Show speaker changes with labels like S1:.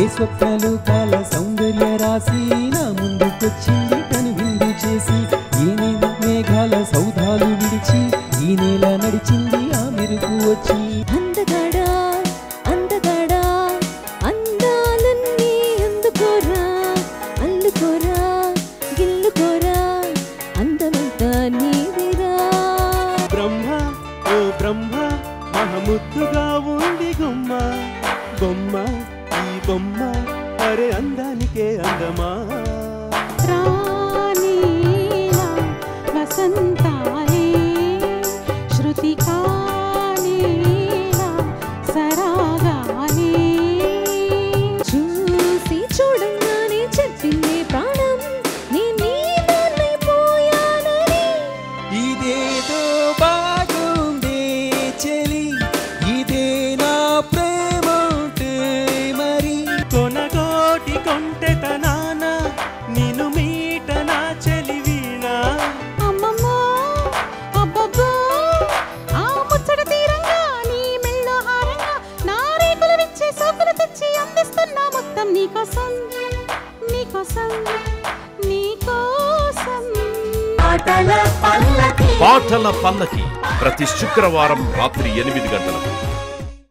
S1: ఏ స్వప్నలోకాల సౌందర్య రాసి నా ముందుకొచ్చింది కనువిందు చేసి ఈ మేఘాల సౌధాలు విడిచి ఈ నేల నడిచింది ఆ మెరుపు వచ్చి
S2: అందగాడా అందగాడా అందాలన్నీ అందుకోరా అల్లుకోరా గిల్లుకోరా అందమంతా నీదిరా
S3: బ్రహ్మ ఓ బ్రహ్మ మహముద్దుగా ఉంది గుమ్మ బొమ్మ ఈ బొమ్మ అరే అందానికే అందమా
S4: రాణీలా వసంతాలే శృతి కాళీలా సరాగాలే
S2: చూసి చూడంగానే చెప్పింది ప్రాణం నేను నీదైపోయానని
S1: ఇదేదో బాగుందే చెలి ఇదే నా ప్రేమ మరి
S3: కొనగోటి కొంటె తనాన నిన్ను మీట నా చెలివీనా
S4: అమ్మమ్మో అబ్బబ్బో ఆ ముచ్చట తీరంగా నీ మెళ్ళో హారంగా నా రేకులు విచ్చే సోకులు తెచ్చి అందిస్తున్నా మొత్తం నీకోసం నీకోసం నీకోసం
S5: పాటల పల్లకి ప్రతి శుక్రవారం రాత్రి 8 గంటలకు